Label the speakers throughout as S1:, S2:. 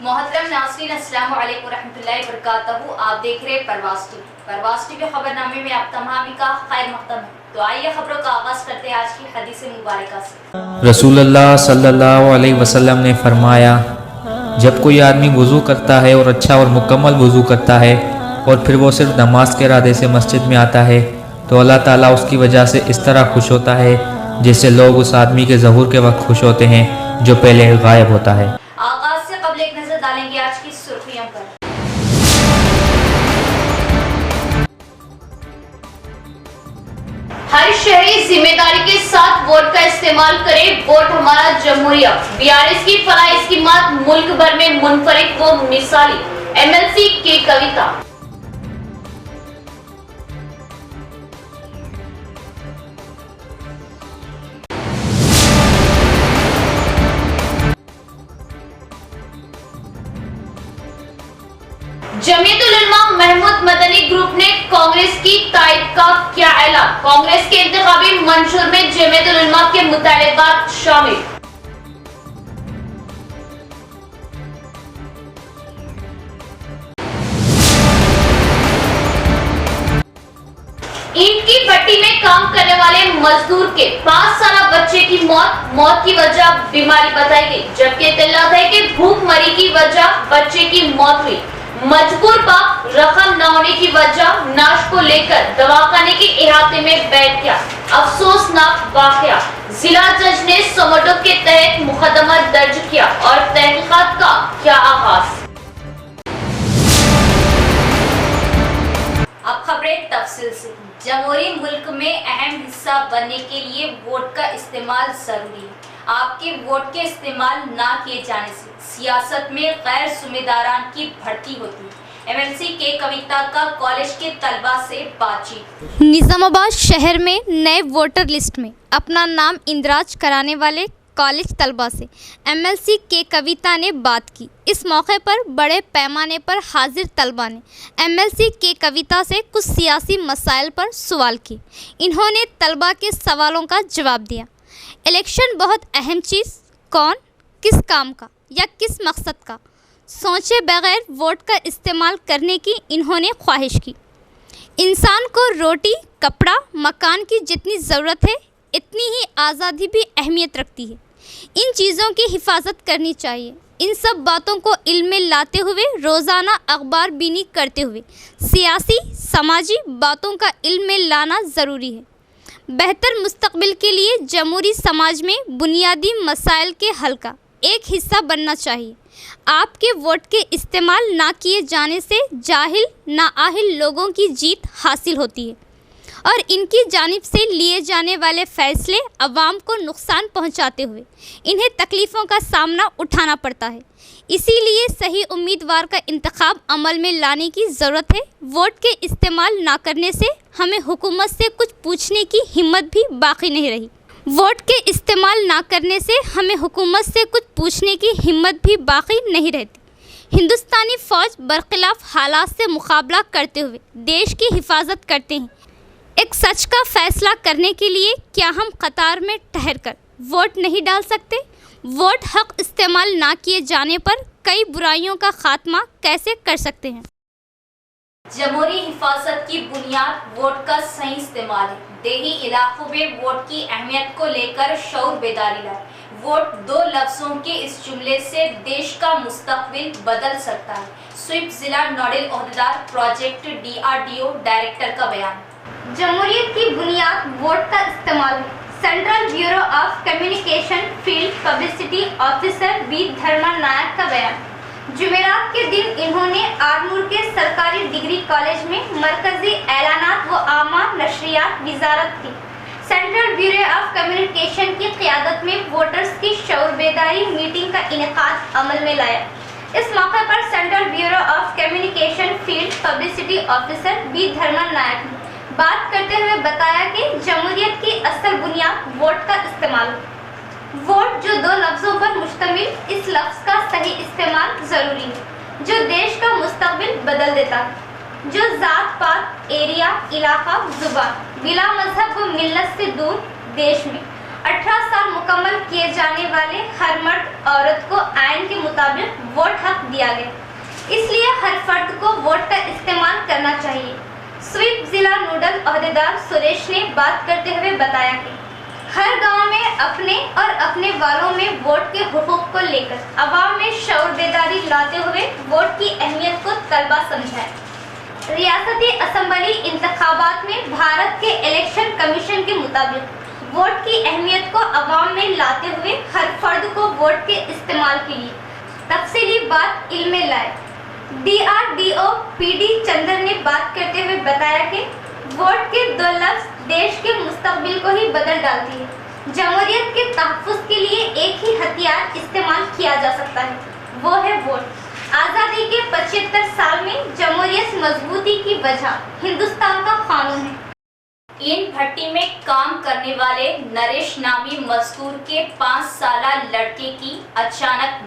S1: محترم ناظرین السلام علیکم ورحمۃ اللہ وبرکاتہ. آپ دیکھ رہے پرواز ٹی وی خبر نامے میں آپ تمام کا خیر مقدم ہے. تو آئیے خبروں کا آغاز کرتے ہیں آج کی حدیث مبارکہ سے.
S2: رسول اللہ صلی اللہ علیہ وسلم نے فرمایا، جب کوئی آدمی وضو کرتا ہے اور اچھا اور مکمل وضو کرتا ہے اور پھر وہ صرف نماز کے ارادے سے مسجد میں آتا ہے تو اللہ تعالیٰ اس کی وجہ سے اس طرح خوش ہوتا ہے جس سے لوگ اس آدمی کے ظہور کے وقت خوش ہوتے ہیں جو پہلے غائب ہوتا ہے.
S1: آغاز سے قبل ایک نظر ڈالیں گے آج کی سرخیوں پر. ہر شہری ذمہ داری کے ساتھ ووٹ کا استعمال کرے. ووٹ ہمارا جمہوریہ. BRS کی فلاح اسکیمات ملک بھر میں منفرد و مثالی. MLC کی کویتا. جمعیت العلماء محمود مدنی گروپ نے کانگریس کی تائید کا کیا اعلان. کانگریس کے انتخابی منشور میں جمعیت العلماء کے مطالبات شامل. اینٹ کی بھٹی میں کام کرنے والے مزدور کے 5 سالہ بچے کی موت کی وجہ بیماری بتائی گئی، جبکہ اطلاع ہے کہ بھوک مری کی وجہ بچے کی موت ہوئی. مجبور باپ رقم نہ ہونے کی وجہ ناش کو لے کر دواخانے کے احاطے میں بیٹھ گیا. افسوسناک واقعہ. ضلع جج نے سوموٹو کے تحت مقدمہ درج کیا اور تحقیقات کا کیا آغاز. اب خبریں تفصیل سے. جمہوری ملک میں اہم حصہ بننے کے لیے ووٹ کا استعمال ضروری ہے. آپ کے ووٹ کے استعمال نہ کیے جانے سے سیاست میں غیر ذمہ داران کی بڑھتی ہوتی ہے. MLC کے کویتا کا کالج کے طلبہ سے بات چیت.
S3: نظام آباد شہر میں نئے ووٹر لسٹ میں اپنا نام اندراج کرانے والے کالج طلبہ سے MLC کے کویتا نے بات کی. اس موقع پر بڑے پیمانے پر حاضر طلبہ نے MLC کے کویتا سے کچھ سیاسی مسائل پر سوال کیے. انہوں نے طلبہ کے سوالوں کا جواب دیا. الیکشن بہت اہم چیز، کون کس کام کا یا کس مقصد کا سوچے بغیر ووٹ کا استعمال کرنے کی انہوں نے خواہش کی. انسان کو روٹی، کپڑا، مکان کی جتنی ضرورت ہے اتنی ہی آزادی بھی اہمیت رکھتی ہے. ان چیزوں کی حفاظت کرنی چاہیے. ان سب باتوں کو علم میں لاتے ہوئے روزانہ اخبار بینی کرتے ہوئے سیاسی سماجی باتوں کا علم میں لانا ضروری ہے. بہتر مستقبل کے لیے جمہوری سماج میں بنیادی مسائل کے حل کا ایک حصہ بننا چاہیے. آپ کے ووٹ کے استعمال نہ کیے جانے سے جاہل نااہل لوگوں کی جیت حاصل ہوتی ہے اور ان کی جانب سے لیے جانے والے فیصلے عوام کو نقصان پہنچاتے ہوئے انہیں تکلیفوں کا سامنا اٹھانا پڑتا ہے. اسی لیے صحیح امیدوار کا انتخاب عمل میں لانے کی ضرورت ہے. ووٹ کے استعمال نہ کرنے سے ہمیں حکومت سے کچھ پوچھنے کی ہمت بھی باقی نہیں رہی. ووٹ کے استعمال نہ کرنے سے ہمیں حکومت سے کچھ پوچھنے کی ہمت بھی باقی نہیں رہتی. ہندوستانی فوج برخلاف حالات سے مقابلہ کرتے ہوئے دیش کی حفاظت کرتے ہیں. ایک سچ کا فیصلہ کرنے کے لیے کیا ہم قطار میں ٹھہر کر ووٹ نہیں ڈال سکتے؟ ووٹ حق استعمال نہ کیے جانے پر کئی برائیوں کا خاتمہ کیسے کر سکتے ہیں؟
S1: جمہوری حفاظت کی بنیاد ووٹ کا صحیح استعمال ہے. دیہی علاقوں میں ووٹ کی اہمیت کو لے کر شعور بیداری لائے. ووٹ 2 لفظوں کے اس جملے سے دیش کا مستقبل بدل سکتا ہے. سویپ ضلع نوڈل عہدیدار پروجیکٹ DRDO ڈائریکٹر کا بیان.
S3: جمہوریت کی بنیاد ووٹ کا استعمال ہے. Central bureau of communication field publicity officer B Dharma Naik کا بیان. جمعرات کے دن انہوں نے آرمور کے سرکاری ڈگری کالج میں مرکزی اعلانات و عامہ نشریات وزارت کی سینٹرل بیورو آف کمیونیکیشن کی قیادت میں ووٹرز کی شعور بیداری میٹنگ کا انعقاد عمل میں لایا. اس موقع پر central bureau of communication field publicity officer B Dharma Naik نے بات کرتے ہوئے بتایا کہ جمہوریت کی اصل بنیاد ووٹ کا استعمال ہے. ووٹ جو 2 لفظوں پر مشتمل، اس لفظ کا صحیح استعمال ضروری ہے جو دیش کا مستقبل بدل دیتا ہے. جو ذات پات، ایریا، علاقہ، زبان، بلا مذہب و ملت سے دور دیش میں 18 سال مکمل کیے جانے والے ہر مرد عورت کو آئین کے مطابق ووٹ حق किया गया, इसलिए हर फर्द को वोट का इस्तेमाल करना चाहिए। स्वीप जिला नोडल अहदेदार सुरेश ने बात करते हुए बताया कि हर गांव में अपने और अपने वालों में वोट के हुकूक को लेकर अवाम में शऊर बेदारी लाते हुए वोट की अहमियत को तलबा समझाए। रियासती असम्बली इंतखाबात में भारत के इलेक्शन कमीशन के मुताबिक वोट की अहमियत को अवाम में लाते हुए हर फर्द को वोट के इस्तेमाल के लिए तफसीली बात इल्म में लाए। DRDO PD चंदर ने बात करते हुए बताया कि वोट के दो लफ्ज देश के मुस्तकबिल को ही बदल डालती है। जमहूरियत के तहफ़्फ़ुज़ के लिए एक ही हथियार इस्तेमाल किया जा सकता है, वो है वोट। आज़ादी के 75 साल में जमहूरियत मजबूती की वजह हिंदुस्तान का कानून है।
S1: ईंट भट्टी में काम करने वाले नरेश नामी मजदूर के 5 साला लड़के की अचानक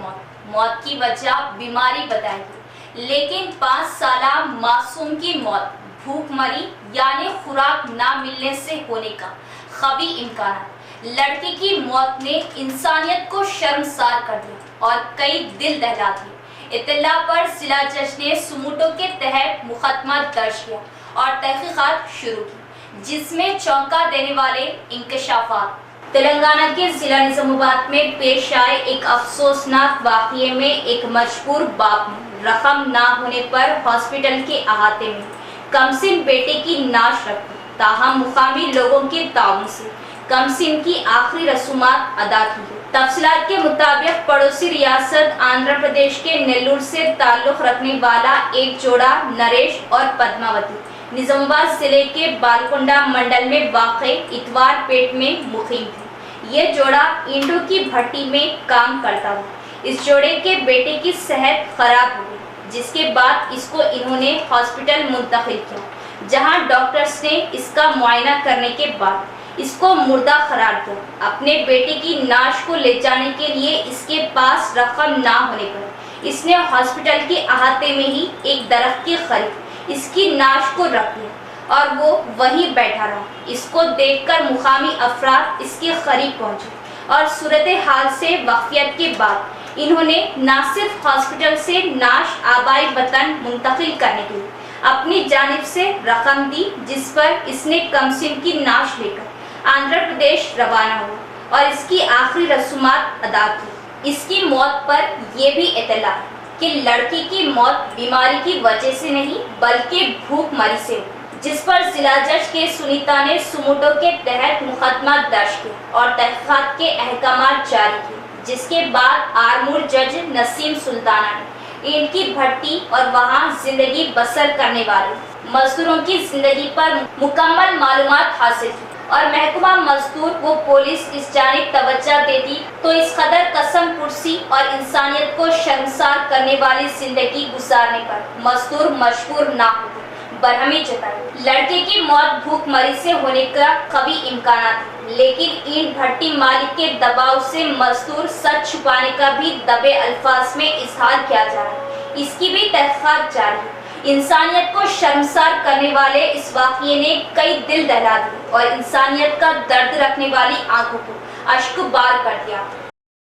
S1: मौत की वजह बीमारी बताई गई, लेकिन 5 साला मासूम की मौत भूखमरी यानी खुराक ना मिलने से होने का खबी इम्कान। लड़के की मौत ने इंसानियत को शर्मसार कर दिया और कई दिल दहला दिए। इत्तला पर जिला जज ने सुमूटो के तहत मुकदमा दर्ज किया और तहकीकात शुरू की, जिसमें चौंका देने वाले इंकशाफात। तेलंगाना के जिला निजामाबाद में पेश आए एक अफसोसनाक वाक़ये में एक मजबूर बाप ने रकम ना होने पर हॉस्पिटल के अहाते में कमसिन बेटे की नाश रख दी। ताहम मुकामी लोगों के ताउन से कमसिन की आखिरी रसूमात अदा की गई। तफसीलात के मुताबिक पड़ोसी रियासत आंध्र प्रदेश के नेल्लूर से ताल्लुक़ रखने वाला एक जोड़ा नरेश और पद्मावती निजामाबाद जिले के बालकोंडा मंडल में वाक़े इतवार पेट में मुकीम थे। ये जोड़ा ईंटों की भट्टी में काम करता हुआ इस जोड़े के बेटे की सेहत खराब हो गई, जिसके बाद इसको इन्होंने हॉस्पिटल मुंतकिल किया, जहां डॉक्टर्स ने इसका मुआयना करने के बाद इसको मुर्दा करार दिया। अपने बेटे की नाश को ले जाने के लिए इसके पास रकम ना होने पर इसने हॉस्पिटल के अहाते में ही एक दरख्त के करीब इसकी नाश को रख लिया और वो वहीं बैठा रहा। इसको देखकर मुकामी अफराद इसके करीब पहुंचे और सूरत हाल से वाकियत के बाद इन्होंने न सिर्फ हॉस्पिटल से नाश आबाई वतन मुंतकिल करने के लिए अपनी जानिब से रकम दी, जिस पर इसने कमसिन की नाश लेकर आंध्र प्रदेश रवाना हुआ और इसकी आखिरी रसूमात अदा की। इसकी मौत पर यह भी इत्तला है कि लड़की की मौत बीमारी की वजह से नहीं बल्कि भूखमरी से हुई, जिस पर जिला जज के सुनीता ने सुमूटो के तहत मुकदमा दर्ज किया और तहकीकात के अहकामात जारी किए, जिसके बाद आरमूर जज नसीम सुल्ताना ने ईंट की भट्टी और वहां जिंदगी बसर करने वाले मजदूरों की जिंदगी पर मुकम्मल मालूमात हासिल की और महकमा मजदूर व पुलिस इस जानिब तवज्जो देती तो इस कदर कसम कुर्सी और इंसानियत को शर्मसार करने वाली जिंदगी गुजारने पर मजदूर मजबूर ना होते। बरहमी जताई लड़के की मौत भूखमरी से होने का कभी इम्कान था, लेकिन ईंट भट्टी मालिक के दबाव से मजदूर सच छुपाने का भी दबे अल्फाज में इजहार किया जा रहा है। इसकी भी तहकीकात जारी है। इंसानियत को शर्मसार करने वाले इस वाक़ये ने कई दिल दहला दिए और इंसानियत का दर्द रखने वाली आंखों को अश्कबार कर दिया।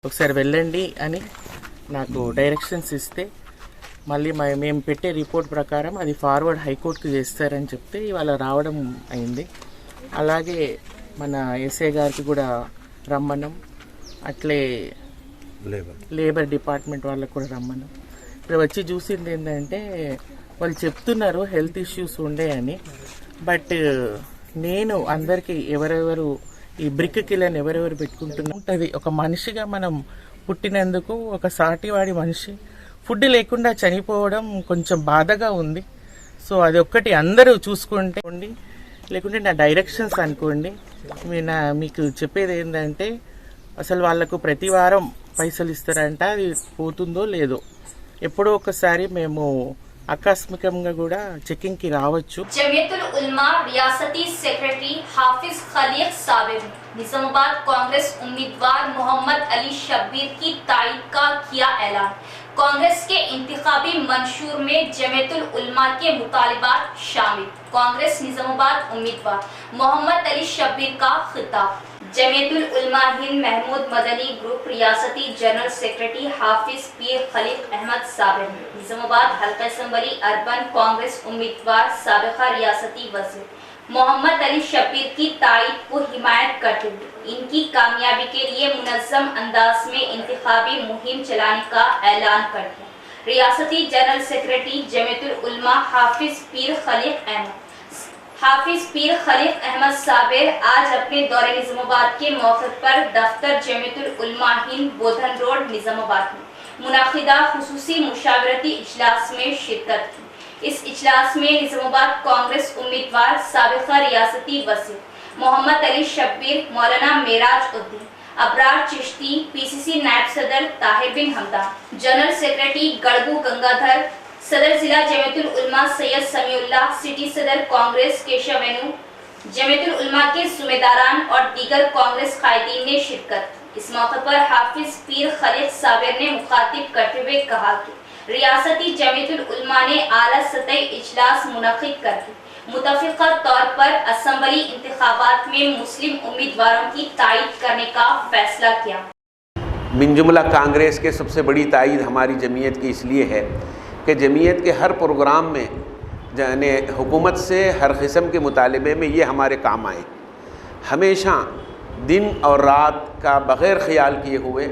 S4: ఒకసారి వెళ్ళండి అని నాకు డైరెక్షన్స్ ఇస్తే మళ్ళీ మేము పెట్టే రిపోర్ట్ ప్రకారం అది ఫార్వర్డ్ హైకోర్టుకు చేస్తారని చెప్తే ఇవాళ రావడం అయింది. అలాగే మన ఎస్ఐ గారికి కూడా రమ్మన్నాం, అట్లే లేబర్ డిపార్ట్మెంట్ వాళ్ళకు కూడా రమ్మన్నాం. ఇప్పుడు వచ్చి చూసింది ఏంటంటే వాళ్ళు చెప్తున్నారు హెల్త్ ఇష్యూస్ ఉండే అని, బట్ నేను అందరికీ ఎవరెవరు ఈ బ్రిక్ కిల్లని ఎవరెవరు పెట్టుకుంటున్నా ఉంటుంది. ఒక మనిషిగా మనం పుట్టినందుకు ఒక సాటివాడి మనిషి ఫుడ్ లేకుండా చనిపోవడం కొంచెం బాధగా ఉంది. సో అది ఒక్కటి అందరూ చూసుకుంటే లేకుంటే నా డైరెక్షన్స్ అనుకోండి. మీకు చెప్పేది ఏంటంటే అసలు వాళ్ళకు ప్రతి వారం పైసలు ఇస్తారంట, అది పోతుందో లేదో ఎప్పుడో ఒకసారి మేము आकस्मिकंगा కూడా చెకింగ్ కి రావచ్చు.
S1: जमीयतुल उलमा रियासती सेक्रेटरी हाफिज खलीक साबिर ने निजामाबाद कांग्रेस उम्मीदवार मोहम्मद अली शब्बीर की तायद का किया ऐलान। कांग्रेस के इंतखाबी मंशूर में जमीयतुल उलमा के मुतालिबात शामिल। कांग्रेस निजामाबाद उम्मीदवार मोहम्मद अली शब्बीर का खिताब। जमीयतुल उलमा हिंद महमूद मदनी ग्रुप रियासती जनरल सेक्रेटरी हाफिज पीर खलीफ अहमद साबिर ने निजामाबाद हल्का असम्बली अर्बन कांग्रेस उम्मीदवार साबिका रियासती वज़ीर मोहम्मद अली शब्बीर की तारीफ को हिमायत करते हुए इनकी कामयाबी के लिए मुनज़्ज़म अंदाज में इंतखाबी मुहिम चलाने का ऐलान कर दिया। रियासती जनरल सेक्रेटरी जमीयतुल उलमा हाफिज पीर खलीफ अहमद साबिर आज अपने दौरे निजामाबाद के मौके पर दफ्तर जमीयतुल उलमा हिंद बोधन रोड निजामाबाद में मुनाकिदा खुसूसी मुशावरती इजलास में शिरकत की। इस इजलास में निजामाबाद कांग्रेस उम्मीदवार साबिका रियासती वज़ीर मोहम्मद अली शब्बीर, मौलाना मेराज उद्दीन, अबरार चिश्ती, पीसीसी नायब सदर ताहिर बिन हमदान, जनरल सेक्रेटरी गड़बू गंगाधर, सदर जिला जमीयतुल उलमा सैयद समीउल्लाह, सिटी सदर कांग्रेस केशव वेनु, जमीयतुल उलमा के ज़िम्मेदारान और दीगर कांग्रेस कायदीन ने शिरकत की। इस मौके पर हाफिज पीर खलीफ साबिर ने मुखातिब करते हुए कहा कि रियासती जमीयतुल उलमा ने आला सतही इजलास मुनक़िद करके मुतफ़िक़ा तौर पर असम्बली इंतख़ाबात में मुस्लिम उम्मीदवारों की तायीद करने का फैसला किया।
S5: बिनजुमला कांग्रेस के सबसे बड़ी तायीद हमारी जमीयत की इसलिए है कि जमीयत के हर प्रोग्राम में यानी हुकूमत से हर किस्म के मुतालबे में ये हमारे काम आए। हमेशा दिन और रात का बग़ैर ख़याल किए हुए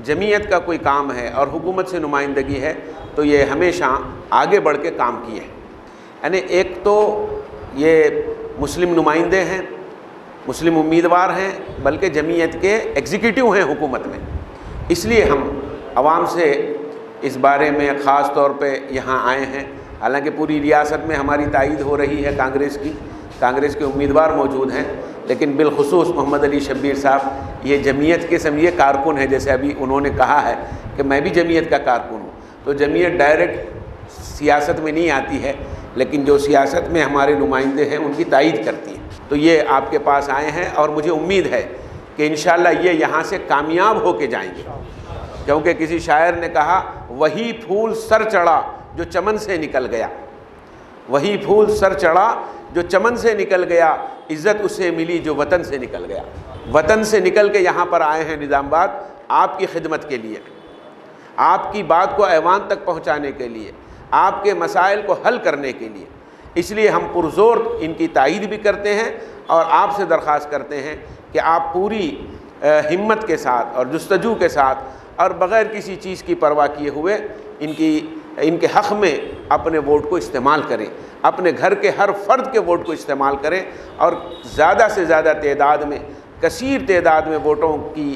S5: जमीयत का कोई काम है और हुकूमत से नुमाइंदगी है तो ये हमेशा आगे बढ़ के काम किए हैं। यानी एक तो ये मुस्लिम नुमाइंदे हैं, मुस्लिम उम्मीदवार हैं, बल्कि जमीयत के एग्जीक्यूटिव हैं हुकूमत में। इसलिए हम आवाम से इस बारे में ख़ास तौर पे यहाँ आए हैं। हालांकि पूरी रियासत में हमारी तायीद हो रही है कांग्रेस की, कांग्रेस के उम्मीदवार मौजूद हैं, लेकिन बिलखुसूस मोहम्मद अली शब्बीर साहब ये जमीयत के समझिए कारकुन है। जैसे अभी उन्होंने कहा है कि मैं भी जमीयत का कारकुन हूँ, तो जमीयत डायरेक्ट सियासत में नहीं आती है, लेकिन जो सियासत में हमारे नुमाइंदे हैं उनकी तायीद करती है। तो ये आपके पास आए हैं और मुझे उम्मीद है कि इंशाअल्लाह ये यहाँ से कामयाब होके जाएंगे, क्योंकि किसी शायर ने कहा वही फूल सर चढ़ा जो चमन से निकल गया, वही फूल सर चढ़ा जो चमन से निकल गया, इज़्ज़त उसे मिली जो वतन से निकल गया। वतन से निकल के यहाँ पर आए हैं निज़ामाबाद आपकी खिदमत के लिए, आपकी बात को ऐवान तक पहुँचाने के लिए, आपके मसाइल को हल करने के लिए। इसलिए हम पुरज़ोर इनकी तायीद भी करते हैं और आपसे दरख्वास्त करते हैं कि आप पूरी हिम्मत के साथ और जुस्तजू के साथ और बग़ैर किसी चीज़ की परवाह किए हुए इनके हक़ में अपने वोट को इस्तेमाल करें, अपने घर के हर फ़र्द के वोट को इस्तेमाल करें और ज़्यादा से ज़्यादा तादाद में, कसीर तादाद में वोटों की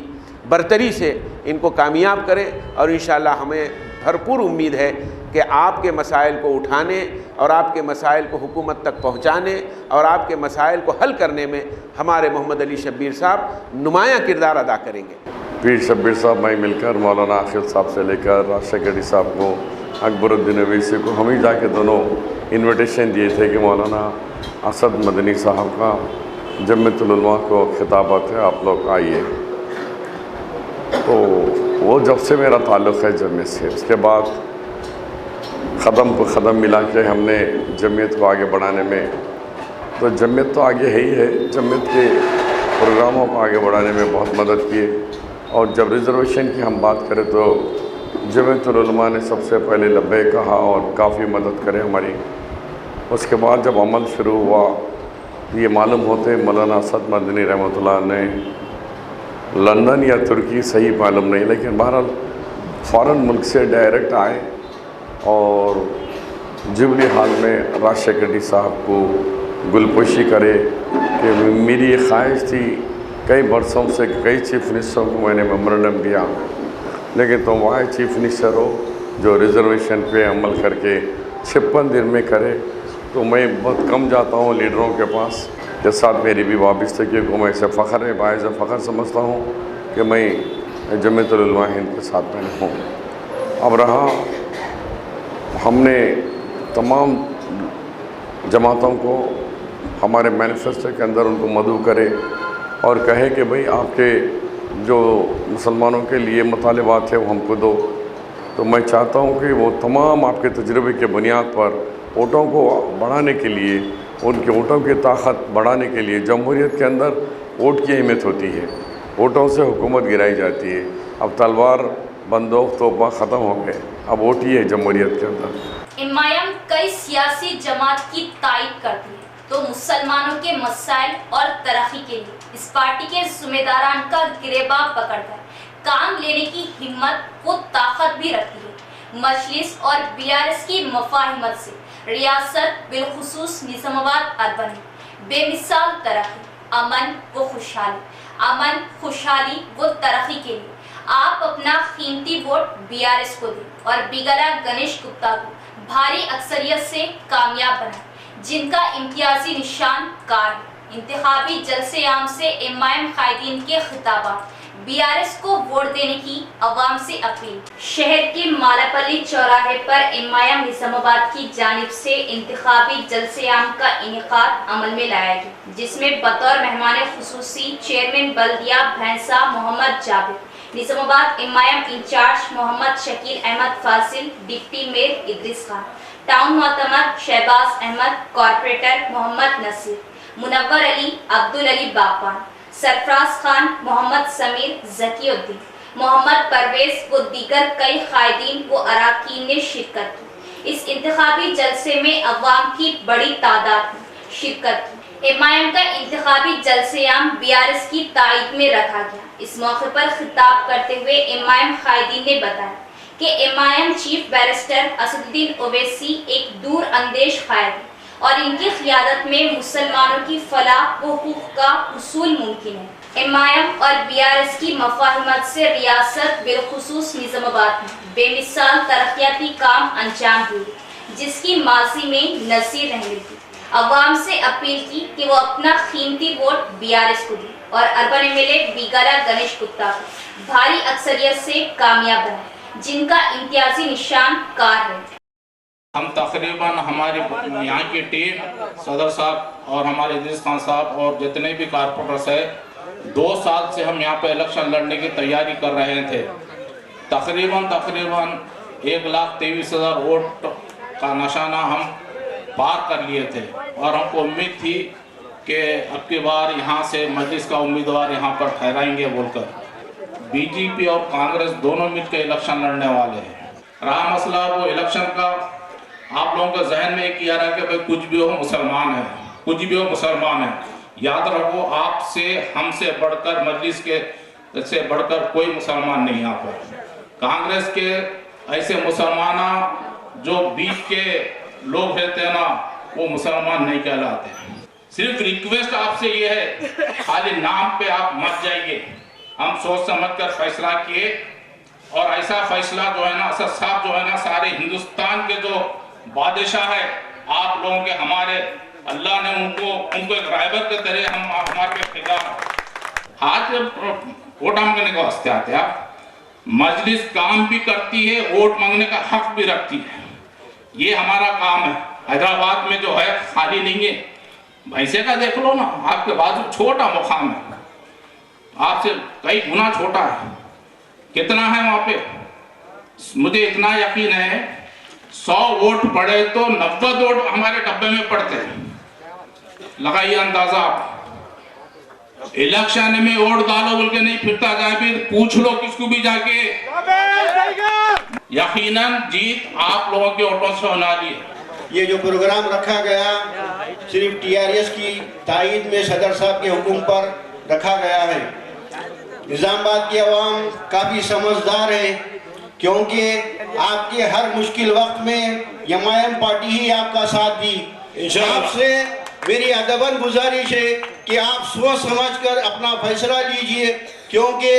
S5: बरतरी से इनको कामयाब करें। और इंशाअल्लाह हमें भरपूर उम्मीद है कि आपके मसाइल को उठाने और आपके मसाइल को हुकूमत तक पहुँचाने और आपके मसाइल को हल करने में हमारे मोहम्मद अली शब्बीर साहब नुमायाँ किरदार अदा करेंगे।
S6: पीर शब्बीर साहब मैं मिलकर मौलाना आखिल साहब से लेकर राज सेक्रेटरी साहब को, अकबरुद्दीन अवैसी को, हम ही जाके दोनों इन्विटेशन दिए थे कि मौलाना असद मदनी साहब का जमीयतुल उलमा को खिताबत है, आप लोग आइए। तो वो जब से मेरा ताल्लुक़ है जमीयत से, उसके बाद क़दम पर क़दम मिला के हमने जमीयत को आगे बढ़ाने में, तो जमीयत तो आगे है ही है, जमीयत के प्रोग्रामों को आगे बढ़ाने में बहुत मदद किए। और जब रिज़र्वेशन की हम बात करें तो जमीयतुल उलमा ने सबसे पहले लब्बे कहा और काफ़ी मदद करे हमारी। उसके बाद जब अमल शुरू हुआ, ये मालूम होते मौलाना असद मदनी रहमतुल्लाह ने लंदन या तुर्की सही मालूम नहीं, लेकिन बहरहाल फ़ॉरेन मुल्क से डायरेक्ट आए और जुबली हाल में राज सेक्रेटरी साहब को गुलपोशी करे कि मेरी ये ख्वाहिश थी कई बरसों से, कई चीफ मिनिस्टरों को मैंने मेमोरेंडम दिया, लेकिन तुम वहाँ चीफ मिनिस्टर हो जो रिज़र्वेशन पे अमल करके 56 दिन में करे। तो मैं बहुत कम जाता हूँ लीडरों के पास, के साथ मेरी भी वाबस्तगी को मैं इसे फ़ख्र है, बायज़ फ़ख्र समझता हूँ कि मैं जमीयतुल उलमा हिंद के साथ में हूँ। अब रहा, हमने तमाम जमातों को हमारे मैनिफेस्टो के अंदर उनको मदऊ करे और कहे कि भाई आपके जो मुसलमानों के लिए मुतालबात है वो हमको दो। तो मैं चाहता हूँ कि वो तमाम आपके तजुर्बे के बुनियाद पर वोटों को बढ़ाने के लिए, उनके वोटों की ताकत बढ़ाने के लिए, जमहूरियत के अंदर वोट की अहमियत होती है, वोटों से हुकूमत गिराई जाती है। अब तलवार बंदूक तोपा ख़त्म हो गए, अब वोट ही है जमहूरियत के अंदर।
S1: एमआईएम कई सियासी जमात की तायद करती है तो मुसलमानों के मसाइल और तरक्की के लिए इस पार्टी के जिम्मेदारान का गिरेबान पकड़कर काम लेने की हिम्मत वो ताकत भी रखती है। मजलिस और बीआरएस की मफाहिमत से रियासत बिलखुसूस निजामाबाद अर्बन में बेमिसाल तरक्की, अमन व खुशहाली व तरक्की के लिए आप अपना कीमती वोट बीआरएस को दें और बिगला गणेश गुप्ता को भारी अक्सरियत से कामयाब बनाएं, जिनका इम्तियाजी निशान कार है। इंतखाबी जलसे आम से एमआईएम कायदीन के खिताबात, बीआरएस को वोट देने की अवाम से अपील। शहर के मालापल्ली चौराहे पर एमआईएम निजामाबाद की जानिब से इंतखाबी जलसे आम का इनेकाद अमल में लाया गया, जिसमें बतौर मेहमान खुसूसी चेयरमैन बल्दिया Bhainsa Mohammed Jabir, Nizamabad MIM incharge Mohammed Shakeel Ahmed Fasil, deputy mayor Idris Khan, town मोहतमद शहबाज अहमद, कॉर्पोरेटर मोहम्मद नसीर, मुनव्वर अली, अब्दुल अली बागवान, सरफराज खान, मोहम्मद समीर, जकीउद्दीन, मोहम्मद परवेज व दीगर कई कायदीन व अराकीन ने शिरकत की। इस इंतखाबी जलसे में अवाम की बड़ी तादाद ने शिरकत की। एमआईएम का इंतखाबी जलसे आम बीआरएस की तायद में रखा गया। इस मौके पर खिताब करते हुए एमआईएम कायदीन ने बताया कि MIM chief barrister Asaduddin Owaisi एक दूर अंदेश कायदी और इनकी क़ियादत में मुसलमानों की फलाह व हुकूक़ का हुसूल मुमकिन है। एमआईएम और बीआरएस की मफाहिमत से रियासत बिलखुसूस निजामाबाद में बेमिसाल तरक्याती काम अंजाम दिए, जिसकी माजी में नज़ीर नहीं मिलती। अवाम से अपील की कि वो अपना कीमती वोट बीआरएस को दे और अर्बन एमएलए बिगला गणेश गुप्ता को भारी अक्सरियत से कामयाब बनाए, जिनका इम्तियाजी निशान कार है।
S7: हम तकरीबन हमारे यहाँ की टीम सदर साहब और हमारे इद्रिस खान साहब और जितने भी कारपोरेटर्स हैं 2 साल से हम यहाँ पे इलेक्शन लड़ने की तैयारी कर रहे थे। तकरीबन 1,23,000 वोट का निशाना हम पार कर लिए थे और हमको उम्मीद थी कि अब की बार यहाँ से मजलिस का उम्मीदवार यहाँ पर ठहराएंगे बोलकर। बीजेपी और कांग्रेस दोनों मिलकर इलेक्शन लड़ने वाले हैं। रहा मसला वो इलेक्शन का, आप लोगों के जहन में एक ये रहा कि भाई कुछ भी हो मुसलमान है, कुछ भी हो मुसलमान है। याद रखो, आपसे हमसे बढ़कर मजलिस के से बढ़कर कोई मुसलमान नहीं यहाँ पर। कांग्रेस के ऐसे मुसलमान जो बीच के लोग रहते हैं ना, वो मुसलमान नहीं कहलाते। सिर्फ रिक्वेस्ट आपसे ये है, खाली नाम पे आप मत जाइए। हम सोच समझ कर फैसला किए और ऐसा फैसला जो है ना असद साहब जो है ना सारे हिंदुस्तान के जो बादशाह है आप लोगों के, हमारे अल्लाह ने उनको एक राइबर के तरह हमारे खिलाफ आज वोट मांगने को वास्ते आते हैं। मजलिस काम भी करती है, वोट मांगने का हक भी रखती है। ये हमारा काम है। हैदराबाद में जो है खाली नहीं है, भैंसे का देख लो ना, आपके बाजू छोटा मुकाम है, आपसे कई गुना छोटा है। कितना है वहां पे? मुझे इतना यकीन है 100 वोट पड़े तो 90 वोट हमारे डब्बे में पड़ते हैं। लगाइए अंदाजा आप। इलेक्शन में वोट डालो बोल के नहीं फिरता, जाए फिर पूछ लो किसको भी जाके, यकीनन जीत आप लोगों के वोटों से होने वाली है।
S8: ये जो प्रोग्राम रखा गया सिर्फ टीआरएस की तायद में सदर साहब के हुक्म पर रखा गया है। निजामाबाद की आवाम काफ़ी समझदार है, क्योंकि आपके हर मुश्किल वक्त में एमआईएम पार्टी ही आपका साथ दी। आपसे मेरी अदबन गुजारिश है कि आप सोच समझकर अपना फैसला लीजिए, क्योंकि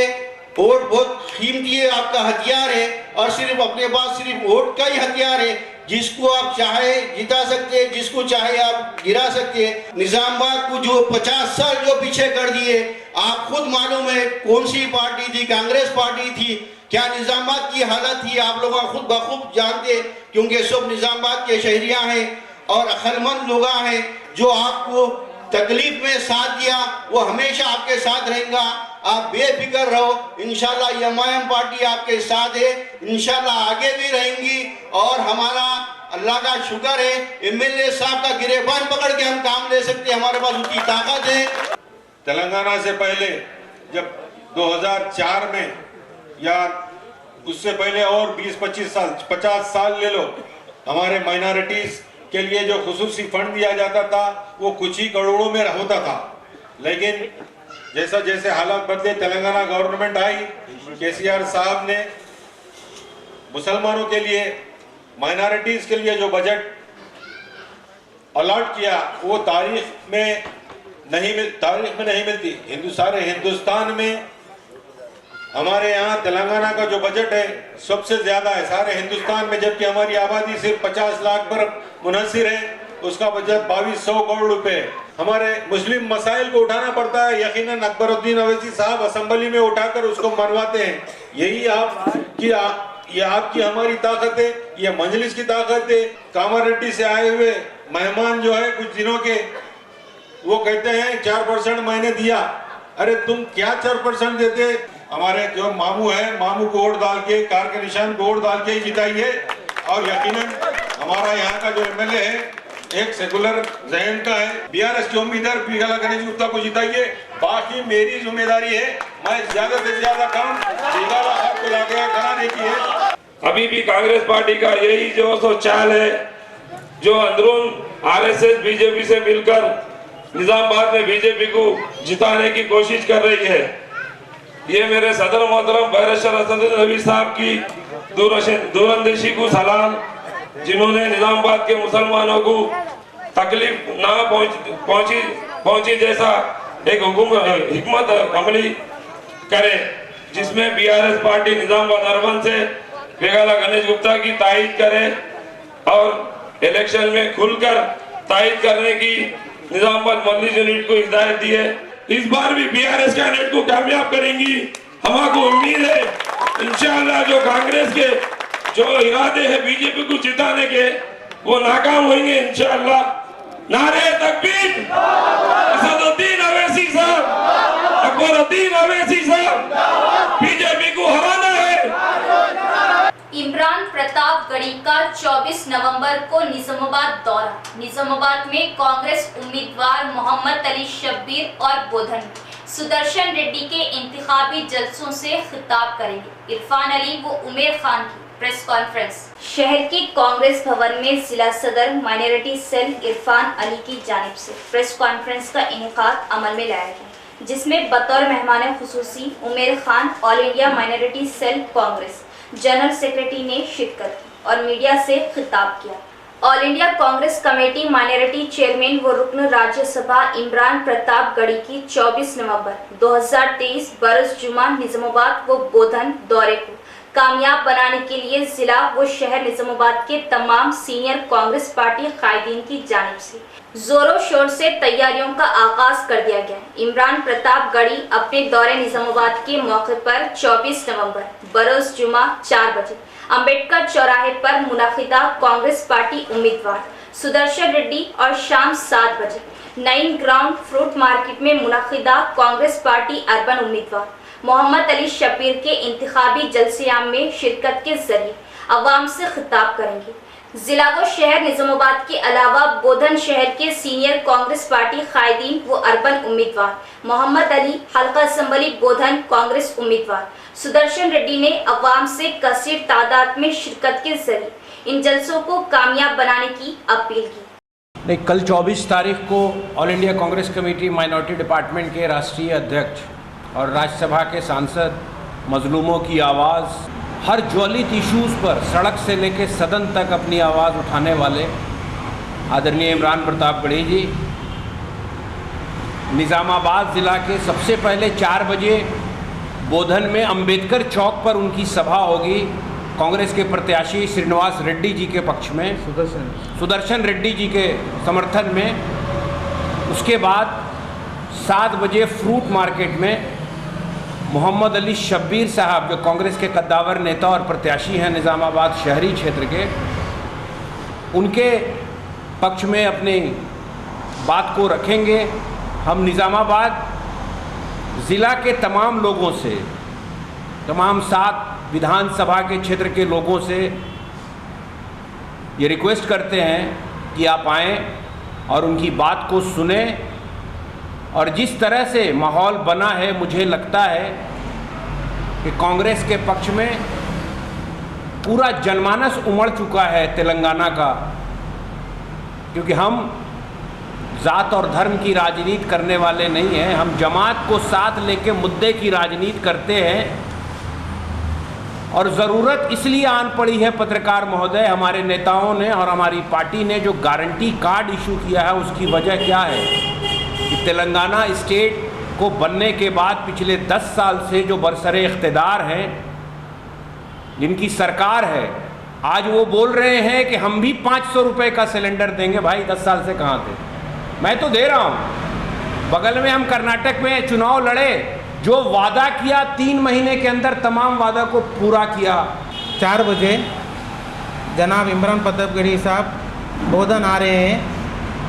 S8: वोट बहुत कीमती है, आपका हथियार है और सिर्फ अपने पास सिर्फ वोट का ही हथियार है। जिसको आप चाहे जिता सकते हैं, जिसको चाहे आप गिरा सकते हैं। निजामाबाद को जो 50 साल जो पीछे कर दिए, आप खुद मालूम है कौन सी पार्टी थी, कांग्रेस पार्टी थी। क्या निजामाबाद की हालत थी आप लोग खुद बखूब जानते, क्योंकि सब निजामाबाद के शहरियाँ हैं और अक्लमंद लोग हैं। जो आपको तकलीफ में साथ दिया वो हमेशा आपके साथ रहेगा। आप बेफिक्र रहो, इंशाल्लाह एमआईएम पार्टी आपके साथ है, इंशाल्लाह आगे भी रहेंगी। और हमारा अल्लाह का शुक्र है एमएलए साहब का गिरेबान पकड़ के हम काम ले सकते हैं, हमारे पास उतनी ताकत है।
S9: तेलंगाना से पहले जब 2004 में या उससे पहले और 20-25 साल 50 साल ले लो, हमारे माइनॉरिटीज के लिए जो खुसूसी फंड दिया जाता था वो कुछ ही करोड़ों में होता था। लेकिन जैसा जैसे हालात बदले, तेलंगाना गवर्नमेंट आई, केसीआर साहब ने मुसलमानों के लिए, माइनॉरिटीज के लिए जो बजट अलॉट किया वो तारीख में नहीं मिलती। सारे हिंदुस्तान में हमारे यहाँ तेलंगाना का जो बजट है सबसे ज्यादा है सारे हिंदुस्तान में, जबकि हमारी आबादी सिर्फ 50 लाख पर मुनहसिर है। उसका बजट 2200 करोड़ रुपए। हमारे मुस्लिम मसाइल को उठाना पड़ता है, यकीनन अकबरुद्दीन अवैसी साहब असेंबली में उठाकर उसको मनवाते हैं। यही आपकी हमारी ताकत है, ये मजलिस की ताकत है। कामारेड्डी से आए हुए मेहमान जो है कुछ दिनों के, वो कहते हैं 4% मैंने दिया। अरे तुम क्या 4% देते? हमारे जो मामू है, मामू को वोट डाल के, कार के निशान को वोट डाल के ही जिताइए। और यकीनन हमारा यहाँ का जो एमएलए है एक सेकुलर जहन का है, बीआरएस के उम्मीदवार बिगाला गणेश गुप्ता को जिताइए। बाकी मेरी जिम्मेदारी है, मैं ज्यादा से ज्यादा काम बिगाला साहब को लाके कराने की है।
S10: अभी भी कांग्रेस पार्टी का यही जो चाल है, जो अंदरून आरएसएस बीजेपी से मिलकर निजामाबाद में बीजेपी को जिताने की कोशिश कर रही है। ये मेरे सदर मोहतरम बैरिस्टर असदुद्दीन अवी साहब की दूरंदेशी को सलाम, जिन्होंने निजामाबाद के मुसलमानों को तकलीफ ना पहुंची जैसा एक हिकमत अमली करे, जिसमें बीआरएस पार्टी निजामाबाद अर्बन से बिगाला गणेश गुप्ता की तायीद करे और इलेक्शन में खुलकर तायीद करने की निजामाबाद मजलिस यूनिट को हिदायत दी है। इस बार भी बीआरएस कैंडिडेट को कामयाब करेंगी। हमारे उम्मीद है इंशाअल्लाह जो कांग्रेस के जो इरादे हैं बीजेपी को जिताने के, वो नाकाम होंगे इंशाअल्लाह। नारे तकबीर, असदुद्दीन अवैसी साहब, अकबरुद्दीन अवैसी साहब, बीजेपी को हराना है।
S1: इमरान प्रतापगढ़ी का 24 नवंबर को निजामाबाद दौरा। निजामाबाद में कांग्रेस उम्मीदवार मोहम्मद अली शब्बीर और बोधन सुदर्शन रेड्डी के इंतखाबी जलसों से खिताब करेंगे। इरफान अली व उमेर खान की प्रेस कॉन्फ्रेंस। शहर के कांग्रेस भवन में जिला सदर माइनॉरिटी सेल इरफान अली की जानिब से प्रेस कॉन्फ्रेंस का इनेकाद अमल में लाया गया, जिसमें बतौर मेहमान खुसूसी Umer Khan all India minority cell Congress general secretary ने शिरकत की और मीडिया से खिताब किया। All India Congress committee minority chairman व रुकन राज्यसभा इमरान प्रतापगढ़ी की 24 नवंबर 2023 बरस जुमा निजामाबाद व बोधन दौरे को कामयाब बनाने के लिए जिला व शहर निजामाबाद के तमाम सीनियर कांग्रेस पार्टी कायदीन की जानिब से जोरों शोर से तैयारियों का आगाज कर दिया गया। इमरान प्रतापगढ़ी अपने दौरे निजामाबाद के मौके पर 24 नवंबर बरोज जुमा 4 बजे अंबेडकर चौराहे पर मुनाकिदा कांग्रेस पार्टी उम्मीदवार सुदर्शन रेड्डी और शाम 7 बजे नईन ग्राउंड फ्रूट मार्केट में मुनाकिदा कांग्रेस पार्टी अर्बन उम्मीदवार मोहम्मद अली शब्बीर के इंतखाबी जलसेआम में शिरकत के जरिए अवाम से खिताब करेंगे। जिला व शहर निजामाबाद के अलावा बोधन शहर के सीनियर कांग्रेस पार्टी कायदीन व अर्बन उम्मीदवार मोहम्मद अली, हल्का असेंबली बोधन कांग्रेस उम्मीदवार सुदर्शन रेड्डी ने अवाम से कसीर तादाद में शिरकत के जरिए इन जलसों को कामयाब बनाने की अपील की।
S11: कल 24 तारीख को all India Congress committee minority department के राष्ट्रीय अध्यक्ष और राज्यसभा के सांसद, मजलूमों की आवाज़, हर ज्वलित इश्यूज़ पर सड़क से लेकर सदन तक अपनी आवाज़ उठाने वाले आदरणीय इमरान प्रतापगढ़ी जी निज़ामाबाद ज़िला के सबसे पहले 4 बजे बोधन में अंबेडकर चौक पर उनकी सभा होगी कांग्रेस के प्रत्याशी श्रीनिवास रेड्डी जी के पक्ष में, सुदर्शन रेड्डी जी के समर्थन में। उसके बाद 7 बजे फ्रूट मार्केट में मोहम्मद अली शब्बीर साहब, जो कांग्रेस के कद्दावर नेता और प्रत्याशी हैं निज़ामाबाद शहरी क्षेत्र के, उनके पक्ष में अपनी बात को रखेंगे। हम निज़ामाबाद ज़िला के तमाम लोगों से, तमाम 7 विधानसभा के क्षेत्र के लोगों से ये रिक्वेस्ट करते हैं कि आप आएँ और उनकी बात को सुने اور جس طرح سے ماحول بنا ہے مجھے لگتا ہے کہ کانگریس کے پکش میں پورا جنمانس امڑ چکا ہے تلنگانہ کا، کیونکہ ہم ذات اور دھرم کی راجنیت کرنے والے نہیں ہیں، ہم جماعت کو ساتھ لے کے مدعے کی راجنیت کرتے ہیں۔ اور ضرورت اس لیے آن پڑی ہے پترکار مہودے، ہمارے نیتاؤں نے اور ہماری پارٹی نے جو گارنٹی کارڈ ایشو کیا ہے، اس کی وجہ کیا ہے کہ تلنگانہ اسٹیٹ کو بننے کے بعد پچھلے 10 سال سے جو برسر اقتدار ہیں، جن کی سرکار ہے، آج وہ بول رہے ہیں کہ ہم بھی 500 روپے کا سلنڈر دیں گے۔ بھائی 10 سال سے کہاں تھے؟ میں تو دے رہا ہوں۔ بغل میں ہم کرناٹک میں چناؤ لڑے، جو وعدہ کیا 3 مہینے کے اندر تمام وعدہ کو پورا کیا۔
S12: 4 بجے جناب عمران پرتاپ گڑھی صاحب بودھن آ رہے ہیں،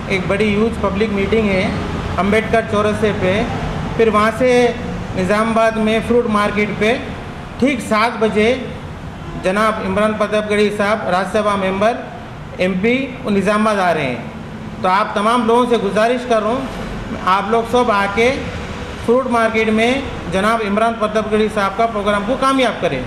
S12: ایک بڑی ہیوج پبلک میٹنگ ہے امبیڈکر چورسے پہ، پھر وہاں سے نظام آباد میں فروٹ مارکیٹ پہ ٹھیک 7 بجے جناب عمران پرتاپ گڑھی صاحب راجیہ سبھا ممبر MP نظام آباد آ رہے ہیں۔ تو آپ تمام لوگوں سے گزارش کر رہا ہوں، آپ لوگ سب آ کے فروٹ مارکیٹ میں جناب عمران پرتاپ گڑھی صاحب کا پروگرام کو کامیاب کریں۔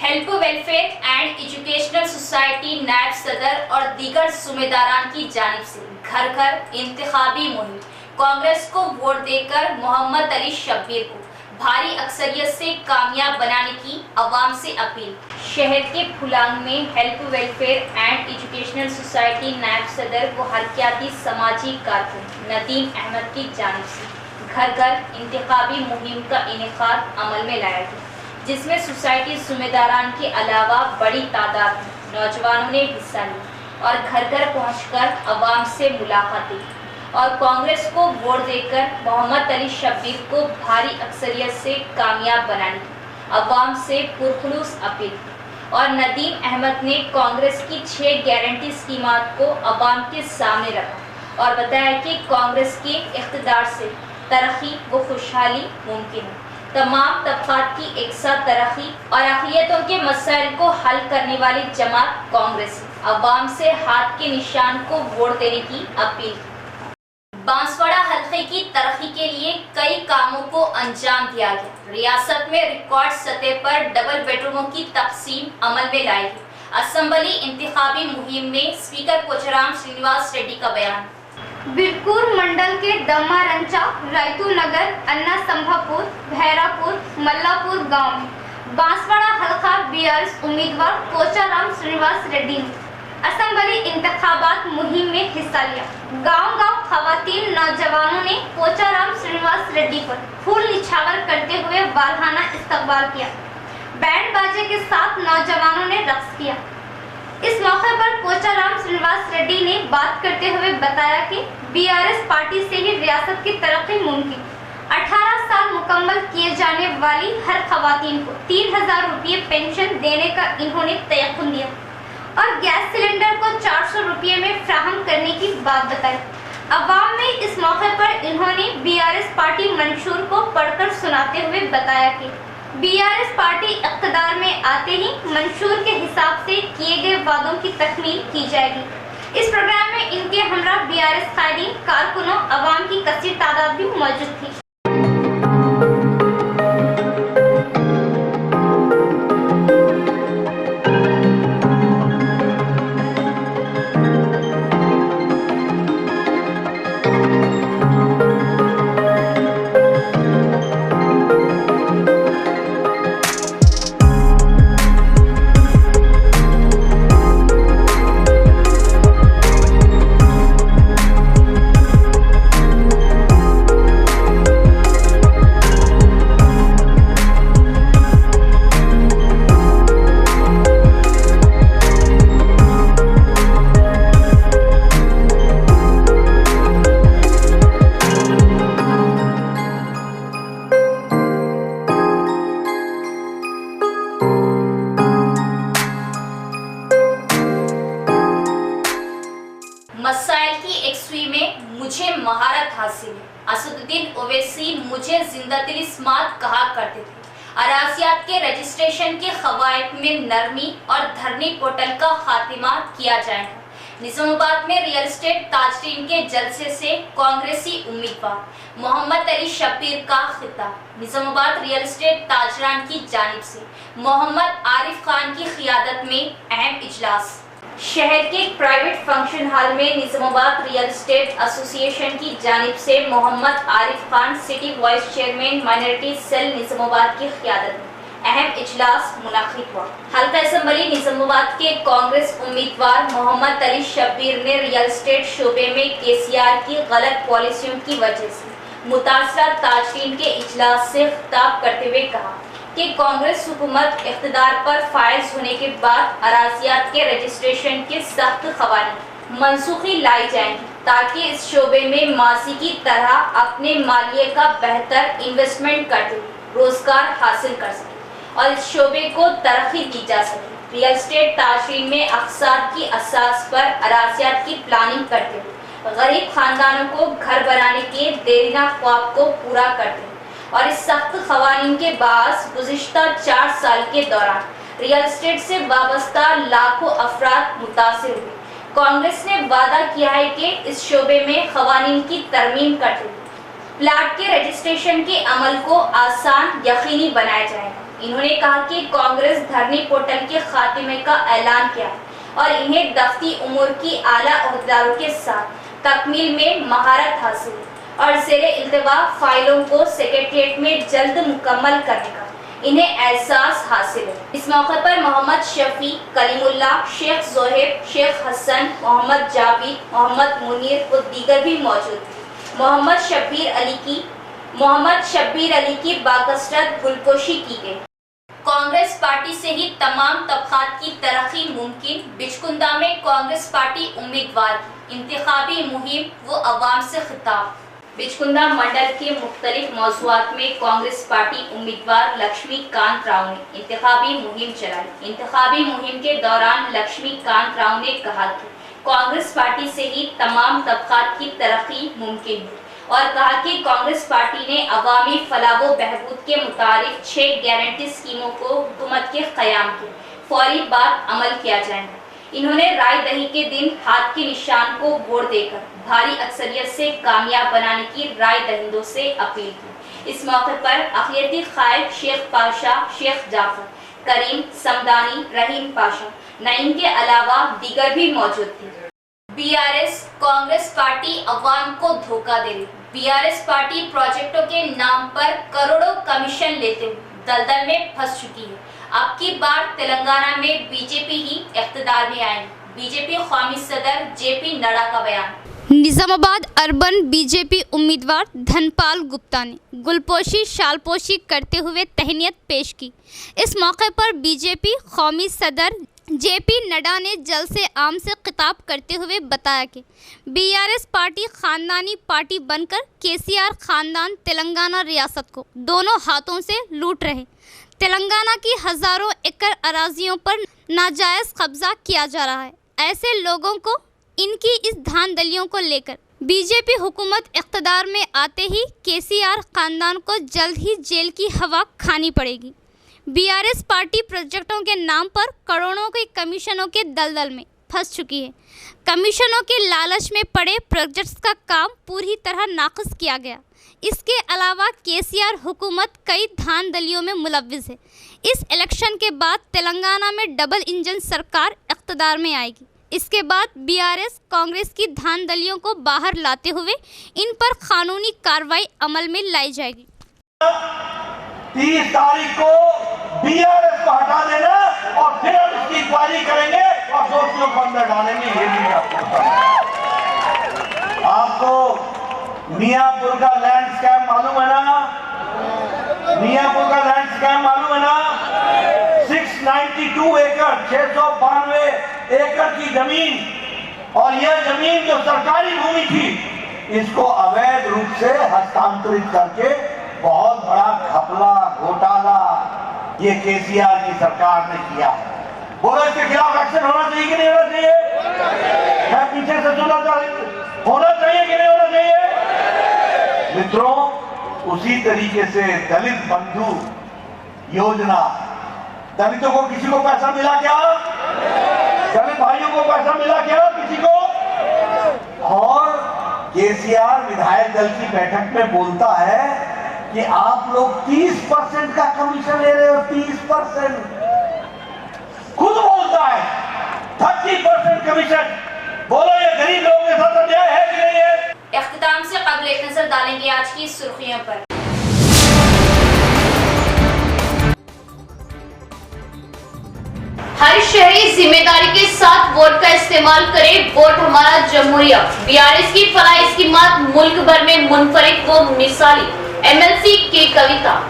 S1: Help welfare and educational society نائب صدر اور دیگر ذمہ داران کی جانب سے گھر گھر انتخابی مہم، کانگریس کو ووٹ دے کر محمد علی شبیر کو بھاری اکثریت سے کامیاب بنانے کی عوام سے اپیل۔ شہر کے پھلانگ میں help welfare and educational society نائب صدر و حرکیاتی سماجی کارکن ندیم احمد کی جانب سے گھر گھر انتخابی مہم کا انعقاد عمل میں لایا گیا، جس میں سوسائٹی ذمہ داران کے علاوہ بڑی تعداد میں نوجوانوں نے حصہ لیا اور گھر گھر پہنچ کر عوام سے ملاقاتیں اور کانگریس کو ووٹ دے کر محمد علی شبیر کو بھاری اکثریت سے کامیاب بنانے کی عوام سے پرخلوص اپیل۔ اور ندیم احمد نے کانگریس کی 6 گارنٹی اسکیمات کو عوام کے سامنے رکھا اور بتایا کہ کانگریس کے اقتدار سے ترقی و خوشحالی ممکن ہے۔ تمام طبقات کی یکساں ترقی اور اقلیتوں کے مسائل کو حل کرنے والی جماعت کانگریس ہے۔ عوام سے ہاتھ کے نشان کو ووٹ دینے کی اپیل۔ بانسواڑہ حلقے کی ترقی کے لیے کئی کاموں کو انجام دیا گیا۔ ریاست میں ریکارڈ سطح پر ڈبل بیڈروموں کی تقسیم عمل میں لائی گئی۔ اسمبلی انتخابی مہم میں اسپیکر پوچرام سرینواس ریڈی کا بیان۔
S3: बिरकूर मंडल के दम्मारंचा, रायतू नगर, अन्ना संभापुर, भैरापुर, मल्लापुर गांव में बांसवाड़ा हल्का BRS उम्मीदवार पोचाराम श्रीनिवास रेड्डी ने असेंबली इंतखाबात मुहिम में हिस्सा लिया। गांव-गांव खवातीन नौजवानों ने पोचाराम श्रीनिवास रेड्डी पर फूल निछावर करते हुए वालहाना इस्तकबाल किया। बैंड बाजे के साथ नौजवानों ने रक्स किया। इस मौके पर पोचाराम श्रीनिवास रेड्डी ने बात करते हुए बताया कि BRS पार्टी से ही रियासत की तरक्की मुमकिन। 18 साल मुकम्मल किए जाने वाली हर खवातीन को 3000 रुपये पेंशन देने का इन्होंने तयक्कुन दिया और गैस सिलेंडर को 400 रुपये में फ्राहम करने की बात बताई। अवाम में इस मौके पर इन्होंने BRS पार्टी मंशूर को पढ़कर सुनाते हुए बताया कि BRS पार्टी इक़्तिदार में आते ही मंशूर के हिसाब से किए गए वादों की तकमील की जाएगी। इस प्रोग्राम में इनके हमरा BRS कायदीन, कारकुनों, अवाम की कसीर तादाद भी मौजूद थी। मसाइल की एकसुई में मुझे महारत हासिल है। असदुद्दीन ओवैसी मुझे जिंदा दिल इस्मात कहा करते थे। अराजियात के रजिस्ट्रेशन के खवायद में नरमी और धरनी पोर्टल का खात्मा किया जाएगा।
S1: निजामाबाद में रियल एस्टेट ताजरीन के जलसे से कांग्रेसी उम्मीदवार मोहम्मद अली शब्बीर का खिताब। निजामाबाद रियल एस्टेट ताजरान की जानिब से मोहम्मद आरिफ खान की क़ियादत में अहम इजलास। शहर के एक प्राइवेट फंक्शन हॉल में निजामाबाद रियल एस्टेट एसोसिएशन की जानिब से Mohammad Arif Khan city vice chairman minority cell Nizamabad की क़ियादत में अहम इजलास मुनाकिद हुआ। हल्का असम्बली निजामाबाद के कांग्रेस उम्मीदवार मोहम्मद अली शब्बीर ने रियल एस्टेट शोबे में केसीआर की गलत पॉलिसियों की वजह से मुतासरा ताजरीन के इजलास से खिताब करते हुए कहा कि कांग्रेस हुकूमत इख्तिदार पर फायज होने के बाद अराजियात के रजिस्ट्रेशन के सख्त क़वानीन मनसूखी लाई जाएंगी ताकि इस शोबे में माजी की तरह अपने मालिये का बेहतर इन्वेस्टमेंट करते हुए रोजगार हासिल कर सके और इस शोबे को तरक्की दी जा सके। रियल एस्टेट ताजरीन में अक़साद की असास पर अराजियात की प्लानिंग करते हुए गरीब खानदानों को घर बनाने के देरीना ख्वाब को पूरा करते हुए और इस सख्त क़वानीन के बाद गुज़िश्ता 4 साल के दौरान रियल एस्टेट से वाबस्ता लाखों अफराद मुतासिर हुए। कांग्रेस ने वादा किया है कि इस शोबे में क़वानीन की तरमीम करते हुए प्लाट के रजिस्ट्रेशन के अमल को आसान यकीनी बनाया जाएगा। इन्होंने कहा कि कांग्रेस धरनी पोर्टल के खात्मे का ऐलान किया और इन्हें दफ्ती उमूर की आला ओहदेदारों के साथ तकमील में महारत हासिल है और ज़ेरे इल्तिवा फाइलों को सेक्रेटरिएट में जल्द मुकम्मल करने का इन्हें एहसास हासिल है। इस मौके पर मोहम्मद शफी, कलीमुल्ला, शेख जोहेब, शेख हसन, मोहम्मद जावेद, मोहम्मद मुनीर व दीगर भी मौजूद थे। मोहम्मद शब्बीर अली की बाकसरत गुलपोशी की गई। कांग्रेस पार्टी से ही तमाम तबकात की तरक्की मुमकिन। बिचकुंदा में कांग्रेस पार्टी उम्मीदवार की इंतखाबी मुहिम व अवाम से खिताब। बिचकुंदा मंडल के मुख्तलिफ मौज़ूआत में कांग्रेस पार्टी उम्मीदवार लक्ष्मीकांत राव ने इंतखाबी मुहिम चलाई। इंतखाबी मुहिम के दौरान लक्ष्मीकांत राव ने कहा कि कांग्रेस पार्टी से ही तमाम तबकात की तरक्की मुमकिन है और कहा कि कांग्रेस पार्टी ने अवामी फलाह व बहबूद के मुताबिक 6 गारंटी स्कीमों को हुकूमत के क़याम के फौरी बाद अमल किया जाएगा। इन्होंने राय दही के दिन हाथ के निशान को वोट देकर भारी अक्सरियत से कामयाब बनाने की राय दहिंदों से अपील की। इस मौके पर अक़लियती क़ायद शेख पाशा, शेख जाफर, करीम समदानी, रहीम पाशा, नईम के अलावा दीगर भी मौजूद थे। बीआरएस कांग्रेस पार्टी अवाम को धोखा दे रही। बीआरएस पार्टी प्रोजेक्टों के नाम पर करोड़ों कमीशन लेते हुए दलदल में फंस चुकी है। अब की बार तेलंगाना में बीजेपी ही इख्तिदार में आएगी। बीजेपी कौमी सदर जेपी नड्डा का बयान।
S3: निजामाबाद अर्बन बीजेपी उम्मीदवार धनपाल गुप्ता ने गुलपोशी शालपोशी करते हुए तहनीत पेश की। इस मौके पर बीजेपी कौमी सदर जेपी नड्डा ने जलसे आम से खिताब करते हुए बताया कि बीआरएस पार्टी खानदानी पार्टी बनकर केसीआर खानदान तेलंगाना रियासत को दोनों हाथों से लूट रहे। तेलंगाना की हज़ारों एकड़ अराजियों पर नाजायज़ कब्जा किया जा रहा है। ऐसे लोगों को इनकी इस धांधलियों को लेकर बीजेपी हुकूमत इख्तिदार में आते ही केसीआर खानदान को जल्द ही जेल की हवा खानी पड़ेगी। बीआरएस पार्टी प्रोजेक्टों के नाम पर करोड़ों के कमीशनों के दलदल में फंस चुकी है। कमीशनों के लालच में पड़े प्रोजेक्ट्स का काम पूरी तरह नाक़िस किया गया। इसके अलावा केसीआर हुकूमत कई धांधलियों में मुलव्विस है। इस इलेक्शन के बाद तेलंगाना में डबल इंजन सरकार इख्तिदार में आएगी। इसके बाद बीआरएस कांग्रेस की धांधलियों को बाहर लाते हुए इन पर कानूनी कार्रवाई अमल में लाई जाएगी।
S13: 30 तारीख को बीआरएस को हटा देना और फिर हम इसकी इंक्वायरी करेंगे और दोषियों को अंदर डालेंगे। ये भी आपको मियाँपुर का लैंड स्कैम मालूम है ना? मियाँपुर का लैंड स्कैम मालूम है ना? 692 एकड़ 692 एकड़ की जमीन और यह जमीन जो सरकारी भूमि थी इसको अवैध रूप से हस्तांतरित करके बहुत बड़ा घपला घोटाला ये केसीआर की सरकार ने किया है। बोलो इसके खिलाफ एक्शन होना चाहिए कि नहीं होना चाहिए? मैं पीछे से सुना होना चाहिए कि नहीं होना चाहिए? मित्रों, उसी तरीके से दलित बंधु योजना, दलितों को किसी को पैसा मिला क्या? दलित भाइयों को पैसा मिला क्या किसी को? केसीआर विधायक दल की बैठक में बोलता है कि आप लोग 30% का कमीशन ले रहे हो, 30%। खुद बोलता है 30% कमीशन। बोलो ये गरीब लोगों के साथ अन्याय है कि नहीं है?
S1: इख्तिताम से कबल एक नजर डालेंगे आज की सुर्खियों पर। हर शहरी जिम्मेदारी के साथ वोट का इस्तेमाल करे, वोट हमारा जमहूरिया। बीआरएस की फलाह स्कीमात मुल्क भर में मुनफरिद व मिसाली। एमएलसी के कविता।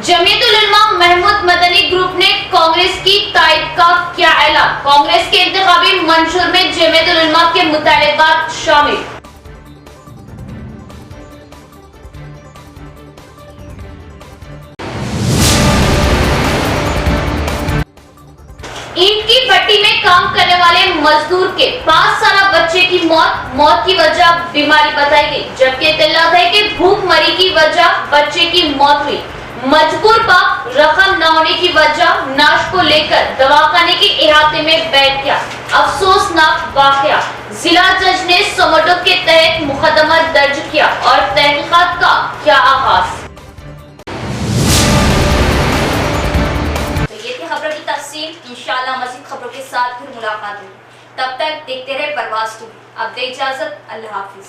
S1: जमीयतुल उलमा महमूद मदनी ग्रुप ने कांग्रेस की तायद का किया ऐलान। कांग्रेस के इंतखाबी मंशूर में जमीयतुल उलमा के मुतालिबात शामिल। ईंट की भट्टी में काम करने वाले मजदूर के 5 साला बच्चे की मौत की वजह बीमारी बताई गई, जबकि इत्तला है कि भूखमरी की वजह बच्चे की मौत हुई। मजबूर बाप रकम न होने की वजह नाश को लेकर दवाखाने के इहाते में बैठ गया। अफसोसनाक वाकया। जिला जज ने समोटो के तहत मुकदमा दर्ज किया और तहकीकात का किया आगाज। तो ये थी खबरों की तफसील। इंशाल्लाह मज़ीद खबरों के साथ फिर मुलाकात होगी। तब तक देखते रहे परवाज़ टीवी। अब दे इजाजत, अल्लाह हाफिज।